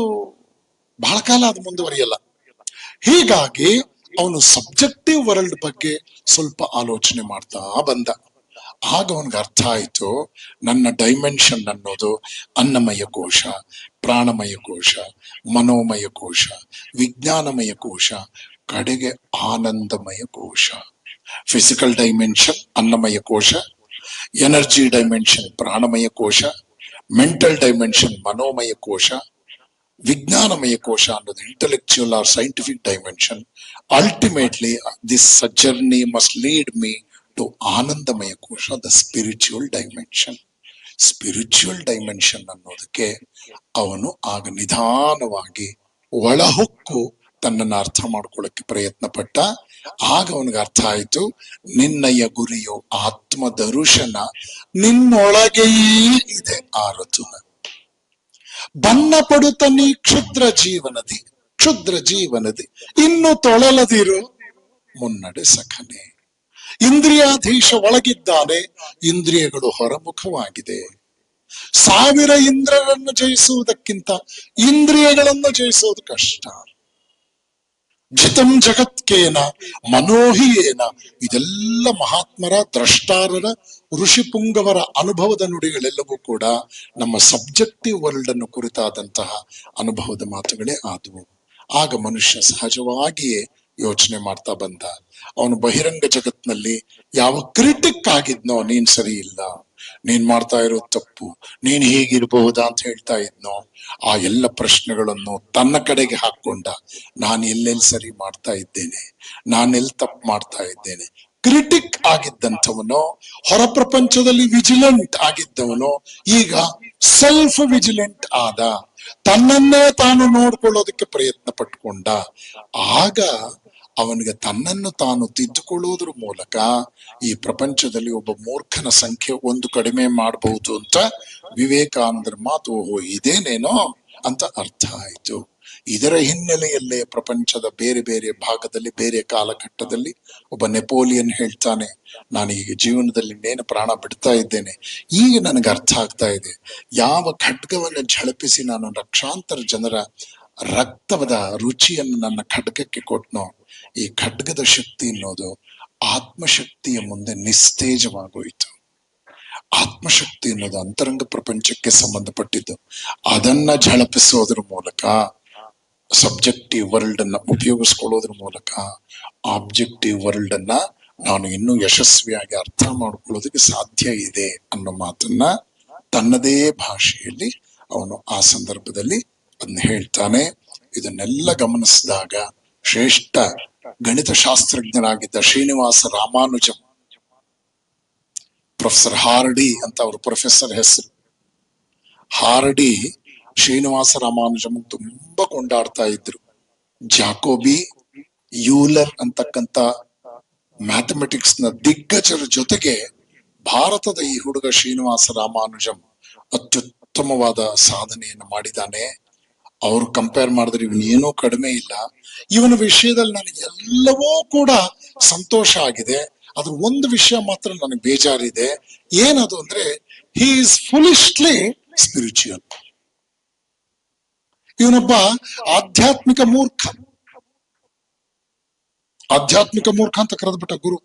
ಬಹಳ ಕಾಲ ಅದು ಮುಂದುವರಿಯಲ್ಲ. ಹೀಗಾಗಿ ಅವನು ಸಬ್ಜೆಕ್ಟಿವ್ ವರ್ಲ್ಡ್ ಬಗ್ಗೆ ಸ್ವಲ್ಪ ಆಲೋಚನೆ ಮಾಡ್ತಾ ಬಂದ. ಆಗ ಅವನಿಗೆ ಅರ್ಥ ಆಯ್ತು, ನನ್ನ ಡೈಮೆನ್ಷನ್ ಅನ್ನೋದು ಅನ್ನಮಯ ಕೋಶ, ಪ್ರಾಣಮಯ ಕೋಶ, ಮನೋಮಯ ಕೋಶ, ವಿಜ್ಞಾನಮಯ ಕೋಶ, ಕಡೆಗೆ ಆನಂದಮಯ ಕೋಶ. ಫಿಸಿಕಲ್ ಡೈಮೆನ್ಷನ್ ಅನ್ನಮಯ ಕೋಶ, ಎನರ್ಜಿ ಡೈಮೆನ್ಷನ್ ಪ್ರಾಣಮಯ ಕೋಶ, ಮೆಂಟಲ್ ಡೈಮೆನ್ಷನ್ ಮನೋಮಯ ಕೋಶ, ವಿಜ್ಞಾನಮಯ ಕೋಶ ಅನ್ನೋದು intellectual or scientific dimension. Ultimately this journey must lead me to ಆನಂದಮಯ ಕೋಶ, the spiritual dimension. Spiritual dimension ಅನ್ನೋದಕ್ಕೆ ಅವನು ಆಗ ನಿಧಾನವಾಗಿ ಒಳಹೊಕ್ಕು ತನ್ನನ್ನು ಅರ್ಥ ಮಾಡ್ಕೊಳ್ಳಕ್ಕೆ ಪ್ರಯತ್ನ ಪಟ್ಟ. ಆಗ ಅವನಿಗೆ ಅರ್ಥ ಆಯ್ತು, ನಿನ್ನಯ ಗುರಿಯು ಆತ್ಮ ದರುಶನ, ನಿನ್ನೊಳಗೆಯೇ ಇದೆ ಆರತುನ. ಬನ್ನ ಪಡುತ್ತ ನೀ ಕ್ಷುದ್ರ ಜೀವನದಿ ಇನ್ನು ತೊಳಲದಿರು ಮುನ್ನಡೆ ಸಖನೆ. ಇಂದ್ರಿಯಾಧೀಶ ಒಳಗಿದ್ದಾನೆ, ಇಂದ್ರಿಯಗಳು ಹೊರಮುಖವಾಗಿದೆ. 1000 ಇಂದ್ರರನ್ನು ಜಯಿಸುವುದಕ್ಕಿಂತ ಇಂದ್ರಿಯಗಳನ್ನು ಜಯಿಸುವುದು ಕಷ್ಟ. ಜಿತಂ ಜಗತ್ಕೇನ ಮನೋಹಿಯೇನ, ಇದೆಲ್ಲ ಮಹಾತ್ಮರ, ದ್ರಷ್ಟಾರರ, ಋಷಿ ಪುಂಗವರ ಅನುಭವದ ನುಡಿಗಳೆಲ್ಲವೂ ಕೂಡ ನಮ್ಮ ಸಬ್ಜೆಕ್ಟಿವ್ ವರ್ಲ್ಡ್ ಅನ್ನು ಕುರಿತಾದಂತಹ ಅನುಭವದ ಮಾತುಗಳೇ ಆದವು. ಆಗ ಮನುಷ್ಯ ಸಹಜವಾಗಿಯೇ ಯೋಚನೆ ಮಾಡ್ತಾ ಬಂದ. ಅವನು ಬಹಿರಂಗ ಜಗತ್ನಲ್ಲಿ ಯಾವ ಕ್ರಿಟಿಕ್ ಆಗಿದ್ನೋ, ನೀನ್ ಸರಿ ಇಲ್ಲ, ನೀನ್ ಮಾಡ್ತಾ ಇರೋ ತಪ್ಪು, ನೀನ್ ಹೀಗಿರಬಹುದಾ ಅಂತ ಹೇಳ್ತಾ ಇದ್ನೋ, ಆ ಎಲ್ಲ ಪ್ರಶ್ನೆಗಳನ್ನು ತನ್ನ ಕಡೆಗೆ ಹಾಕೊಂಡ. ನಾನು ಎಲ್ಲೆಲ್ಲಿ ಸರಿ ಮಾಡ್ತಾ ಇದ್ದೇನೆ, ನಾನೆಲ್ಲಿ ತಪ್ಪು ಮಾಡ್ತಾ ಇದ್ದೇನೆ. ಕ್ರಿಟಿಕ್ ಆಗಿದ್ದಂಥವನು, ಹೊರ ಪ್ರಪಂಚದಲ್ಲಿ ವಿಜಿಲೆಂಟ್ ಆಗಿದ್ದವನು, ಈಗ ಸೆಲ್ಫ್ ವಿಜಿಲೆಂಟ್ ಆದ, ತನ್ನನ್ನೇ ತಾನು ನೋಡ್ಕೊಳ್ಳೋದಕ್ಕೆ ಪ್ರಯತ್ನ ಪಟ್ಕೊಂಡ. ಆಗ ಅವನಿಗೆ ತನ್ನನ್ನು ತಾನು ತಿದ್ದುಕೊಳ್ಳುವುದ್ರ ಮೂಲಕ ಈ ಪ್ರಪಂಚದಲ್ಲಿ ಒಬ್ಬ ಮೂರ್ಖನ ಸಂಖ್ಯೆ ಒಂದು ಕಡಿಮೆ ಮಾಡಬಹುದು ಅಂತ ವಿವೇಕಾನಂದರ ಮಾತು, ಓಹೋ ಇದೇನೇನೋ ಅಂತ ಅರ್ಥ ಆಯ್ತು. ಇದರ ಹಿನ್ನೆಲೆಯಲ್ಲೇ ಪ್ರಪಂಚದ ಬೇರೆ ಬೇರೆ ಭಾಗದಲ್ಲಿ, ಬೇರೆ ಕಾಲಘಟ್ಟದಲ್ಲಿ ಒಬ್ಬ ನೆಪೋಲಿಯನ್ ಹೇಳ್ತಾನೆ, ನಾನು ಈಗ ಜೀವನದಲ್ಲಿ ಇನ್ನೇನು ಪ್ರಾಣ ಬಿಡ್ತಾ ಇದ್ದೇನೆ, ಈಗ ನನಗೆ ಅರ್ಥ ಆಗ್ತಾ ಇದೆ, ಯಾವ ಖಡ್ಗವನ್ನು ಝಳಪಿಸಿ ನಾನು ಲಕ್ಷಾಂತರ ಜನರ ರಕ್ತದ ರುಚಿಯನ್ನು ನನ್ನ ಖಡ್ಗಕ್ಕೆ ಕೊಟ್ನೋ, ಈ ಖಡ್ಗದ ಶಕ್ತಿ ಅನ್ನೋದು ಆತ್ಮಶಕ್ತಿಯ ಮುಂದೆ ನಿಸ್ತೇಜವಾಗೋಯ್ತು. ಆತ್ಮಶಕ್ತಿ ಅನ್ನೋದು ಅಂತರಂಗ ಪ್ರಪಂಚಕ್ಕೆ ಸಂಬಂಧಪಟ್ಟಿದ್ದು. ಅದನ್ನ ಝಳಪಿಸೋದ್ರ ಮೂಲಕ, ಸಬ್ಜೆಕ್ಟಿವ್ ವರ್ಲ್ಡ್ ಅನ್ನ ಉಪಯೋಗಿಸ್ಕೊಳ್ಳೋದ್ರ ಮೂಲಕ ಆಬ್ಜೆಕ್ಟಿವ್ ವರ್ಲ್ಡ್ ಅನ್ನ ನಾನು ಇನ್ನೂ ಯಶಸ್ವಿಯಾಗಿ ಅರ್ಥ ಮಾಡ್ಕೊಳ್ಳೋದಕ್ಕೆ ಸಾಧ್ಯ ಇದೆ ಅನ್ನೋ ಮಾತನ್ನ ತನ್ನದೇ ಭಾಷೆಯಲ್ಲಿ ಅವನು ಆ ಸಂದರ್ಭದಲ್ಲಿ ಅದನ್ನ ಹೇಳ್ತಾನೆ. ಇದನ್ನೆಲ್ಲ ಗಮನಿಸಿದಾಗ ಶ್ರೇಷ್ಠ ಗಣಿತಶಾಸ್ತ್ರಜ್ಞರಾಗಿದ್ದ ಶ್ರೀನಿವಾಸ ರಾಮಾನುಜಂ, ಪ್ರೊಫೆಸರ್ ಹಾರ್ಡಿ ಅಂತ ಅವ್ರ ಪ್ರೊಫೆಸರ್ ಹೆಸರು, ಹಾರ್ಡಿ ಶ್ರೀನಿವಾಸ ರಾಮಾನುಜಂ ತುಂಬಾ ಕೊಂಡಾಡ್ತಾ ಇದ್ರು. ಜಾಕೋಬಿ, ಯೂಲರ್ ಅಂತಕ್ಕಂಥ ಮ್ಯಾಥಮೆಟಿಕ್ಸ್ ನ ದಿಗ್ಗಜರ ಜೊತೆಗೆ ಭಾರತದ ಈ ಹುಡುಗ ಶ್ರೀನಿವಾಸ ರಾಮಾನುಜಂ ಅತ್ಯುತ್ತಮವಾದ ಸಾಧನೆಯನ್ನು ಮಾಡಿದ್ದಾನೆ. ಅವ್ರು ಕಂಪೇರ್ ಮಾಡಿದ್ರೆ ಇವನ್ ಏನೂ ಕಡಿಮೆ ಇಲ್ಲ. ಇವನ ವಿಷಯದಲ್ಲಿ ನನಗೆ ಎಲ್ಲವೂ ಕೂಡ ಸಂತೋಷ ಆಗಿದೆ. ಅದ್ರ ಒಂದು ವಿಷಯ ಮಾತ್ರ ನನಗೆ ಬೇಜಾರಿದೆ. ಏನದು ಅಂದ್ರೆ, ಹಿ ಈಸ್ ಫುಲಿಶ್ಲಿ ಸ್ಪಿರಿಚುವಲ್. ಇವನೊಬ್ಬ ಆಧ್ಯಾತ್ಮಿಕ ಮೂರ್ಖ. ಆಧ್ಯಾತ್ಮಿಕ ಮೂರ್ಖ ಅಂತ ಕರೆದ್ಬಿಟ್ಟ ಗುರು.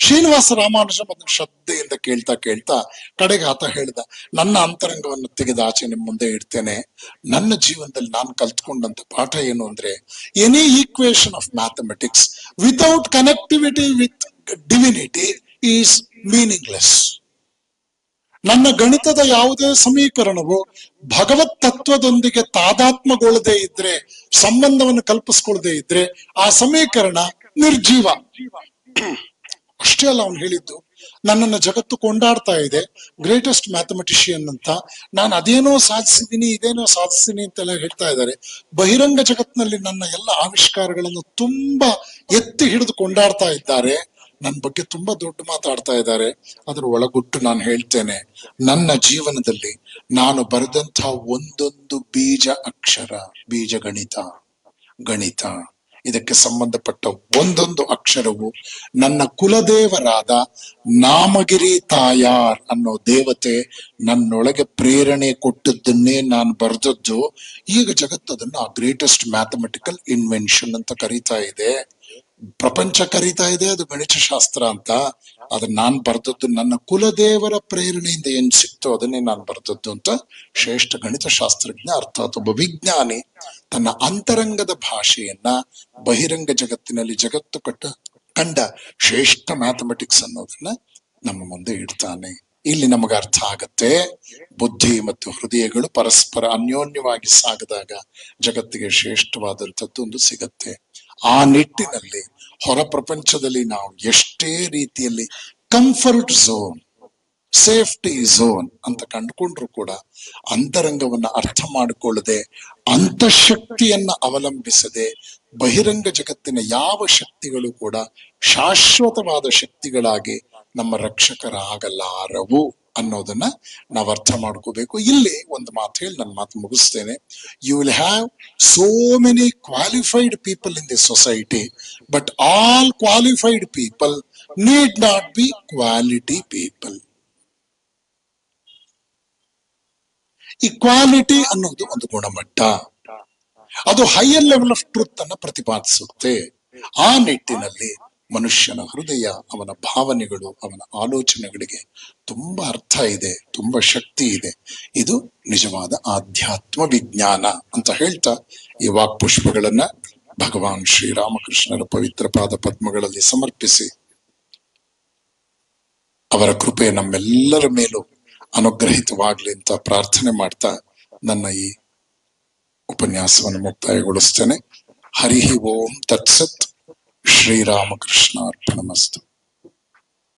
ಶ್ರೀನಿವಾಸ ರಾಮಾನುಜಂ ಅದನ್ನು ಶ್ರದ್ಧೆಯಿಂದ ಕೇಳ್ತಾ ಕೇಳ್ತಾ ಕಡೆಗೆ ಆತ ಹೇಳ್ದ, ನನ್ನ ಅಂತರಂಗವನ್ನು ತೆಗೆದು ಆಚೆ ನಿಮ್ ಮುಂದೆ ಇಡ್ತೇನೆ. ನನ್ನ ಜೀವನದಲ್ಲಿ ನಾನು ಕಲ್ತ್ಕೊಂಡಂತ ಪಾಠ ಏನು ಅಂದ್ರೆ, any equation of mathematics without connectivity with divinity is meaningless. ನನ್ನ ಗಣಿತದ ಯಾವುದೇ ಸಮೀಕರಣವು ಭಗವತ್ ತತ್ವದೊಂದಿಗೆ ತಾದಾತ್ಮಗೊಳ್ಳದೆ ಇದ್ರೆ, ಸಂಬಂಧವನ್ನು ಕಲ್ಪಿಸ್ಕೊಳ್ಳದೆ ಇದ್ರೆ ಆ ಸಮೀಕರಣ ನಿರ್ಜೀವ. ಅಷ್ಟೇ ಅಲ್ಲ, ಅವನು ಹೇಳಿದ್ದು, ನನ್ನನ್ನು ಜಗತ್ತು ಕೊಂಡಾಡ್ತಾ ಇದೆ ಗ್ರೇಟೆಸ್ಟ್ ಮ್ಯಾಥಮೆಟಿಷಿಯನ್ ಅಂತ. ನಾನು ಅದೇನೋ ಸಾಧಿಸಿದ್ದೀನಿ, ಇದೇನೋ ಸಾಧಿಸಿದ್ದೀನಿ ಅಂತೆಲ್ಲ ಹೇಳ್ತಾ ಇದ್ದಾರೆ. ಬಹಿರಂಗ ಜಗತ್ತಿನಲ್ಲಿ ನನ್ನ ಎಲ್ಲ ಆವಿಷ್ಕಾರಗಳನ್ನು ತುಂಬಾ ಎತ್ತಿ ಹಿಡಿದು ಕೊಂಡಾಡ್ತಾ ಇದ್ದಾರೆ. ನನ್ನ ಬಗ್ಗೆ ತುಂಬಾ ದೊಡ್ಡ ಮಾತಾಡ್ತಾ ಇದ್ದಾರೆ. ಅದ್ರ ಒಳಗುಟ್ಟು ನಾನು ಹೇಳ್ತೇನೆ, ನನ್ನ ಜೀವನದಲ್ಲಿ ನಾನು ಬರೆದಂತಹ ಒಂದೊಂದು ಬೀಜ ಅಕ್ಷರ, ಬೀಜ ಗಣಿತ ಇದಕ್ಕೆ ಸಂಬಂಧಪಟ್ಟ ಒಂದೊಂದು ಅಕ್ಷರವು ನನ್ನ ಕುಲದೇವರಾದ ನಾಮಗಿರಿ ತಾಯಾರ್ ಅನ್ನೋ ದೇವತೆ ನನ್ನೊಳಗೆ ಪ್ರೇರಣೆ ಕೊಟ್ಟದ್ದನ್ನೇ ನಾನು ಬರೆದದ್ದು. ಈಗ ಜಗತ್ತು ಅದನ್ನ ಗ್ರೇಟೆಸ್ಟ್ ಮ್ಯಾಥಮೆಟಿಕಲ್ ಇನ್ವೆನ್ಷನ್ ಅಂತ ಕರೀತಾ ಇದೆ. ಪ್ರಪಂಚ ಕರೀತಾ ಇದೆ ಅದು ಗಣಿತಶಾಸ್ತ್ರ ಅಂತ. ಅದನ್ನ ನಾನ್ ಬರೆದದ್ದು ನನ್ನ ಕುಲದೇವರ ಪ್ರೇರಣೆಯಿಂದ ಏನ್ ಸಿಕ್ತೋ ಅದನ್ನೇ ನಾನು ಬರೆದದ್ದು ಅಂತ ಶ್ರೇಷ್ಠ ಗಣಿತಶಾಸ್ತ್ರಜ್ಞ, ಅರ್ಥಾತ್ ಒಬ್ಬ ವಿಜ್ಞಾನಿ ತನ್ನ ಅಂತರಂಗದ ಭಾಷೆಯನ್ನ ಬಹಿರಂಗ ಜಗತ್ತಿನಲ್ಲಿ ಜಗತ್ತು ಕಂಡ ಶ್ರೇಷ್ಠ ಮ್ಯಾಥಮೆಟಿಕ್ಸ್ ಅನ್ನೋದನ್ನ ನಮ್ಮ ಮುಂದೆ ಇಡ್ತಾನೆ. ಇಲ್ಲಿ ನಮಗೆ ಅರ್ಥ ಆಗತ್ತೆ, ಬುದ್ಧಿ ಮತ್ತು ಹೃದಯಗಳು ಪರಸ್ಪರ ಅನ್ಯೋನ್ಯವಾಗಿ ಸಾಗದಾಗ ಜಗತ್ತಿಗೆ ಶ್ರೇಷ್ಠವಾದಂಥದ್ದು ಒಂದು ಸಿಗತ್ತೆ. ಆ ನಿಟ್ಟಿನಲ್ಲಿ ಹೊರ ಪ್ರಪಂಚದಲ್ಲಿ ನಾವು ಎಷ್ಟೇ ರೀತಿಯಲ್ಲಿ ಕಂಫರ್ಟ್ ಝೋನ್, ಸೇಫ್ಟಿ ಝೋನ್ ಅಂತ ಕಂಡುಕೊಂಡ್ರು ಕೂಡ ಅಂತರಂಗವನ್ನ ಅರ್ಥ ಮಾಡಿಕೊಳ್ಳದೆ, ಅಂತಃಶಕ್ತಿಯನ್ನ ಅವಲಂಬಿಸದೆ ಬಹಿರಂಗ ಜಗತ್ತಿನ ಯಾವ ಶಕ್ತಿಗಳು ಕೂಡ ಶಾಶ್ವತವಾದ ಶಕ್ತಿಗಳಾಗಿ ನಮ್ಮ ರಕ್ಷಕರಾಗಲಾರವು ಅನ್ನೋದನ್ನ ನಾವು ಅರ್ಥ ಮಾಡ್ಕೋಬೇಕು. ಇಲ್ಲಿ ಒಂದು ಮಾತು ಹೇಳಿ ನನ್ನ ಮಾತು ಮುಗಿಸ್ತೇನೆ. You will have so many qualified people in the society, but all qualified people need not be quality people. Equality ಅನ್ನೋದು ಒಂದು ಗುಣಮಟ್ಟ, ಅದು ಹೈಯರ್ ಲೆವೆಲ್ ಆಫ್ ಟ್ರೂತ್ ಅನ್ನ ಪ್ರತಿಪಾದಿಸುತ್ತೆ. ಆ ನಿಟ್ಟಿನಲ್ಲಿ ಮನುಷ್ಯನ ಹೃದಯ, ಅವನ ಭಾವನೆಗಳು, ಅವನ ಆಲೋಚನೆಗಳಿಗೆ ತುಂಬಾ ಅರ್ಥ ಇದೆ, ತುಂಬಾ ಶಕ್ತಿ ಇದೆ. ಇದು ನಿಜವಾದ ಆಧ್ಯಾತ್ಮ ವಿಜ್ಞಾನ ಅಂತ ಹೇಳ್ತಾ ಈ ವಾಕ್ಪುಷ್ಪಗಳನ್ನ ಭಗವಾನ್ ಶ್ರೀರಾಮಕೃಷ್ಣರ ಪವಿತ್ರ ಪಾದ ಪದ್ಮಗಳಲ್ಲಿ ಸಮರ್ಪಿಸಿ ಅವರ ಕೃಪೆ ನಮ್ಮೆಲ್ಲರ ಮೇಲೂ ಅನುಗ್ರಹಿತವಾಗ್ಲಿ ಅಂತ ಪ್ರಾರ್ಥನೆ ಮಾಡ್ತಾ ನನ್ನ ಈ ಉಪನ್ಯಾಸವನ್ನು ಮುಕ್ತಾಯಗೊಳಿಸ್ತೇನೆ. ಹರಿ ಓಂ ತತ್ಸತ್. ಶ್ರೀರಾಮಕೃಷ್ಣ ಅರ್ಪಣಮಸ್ತು.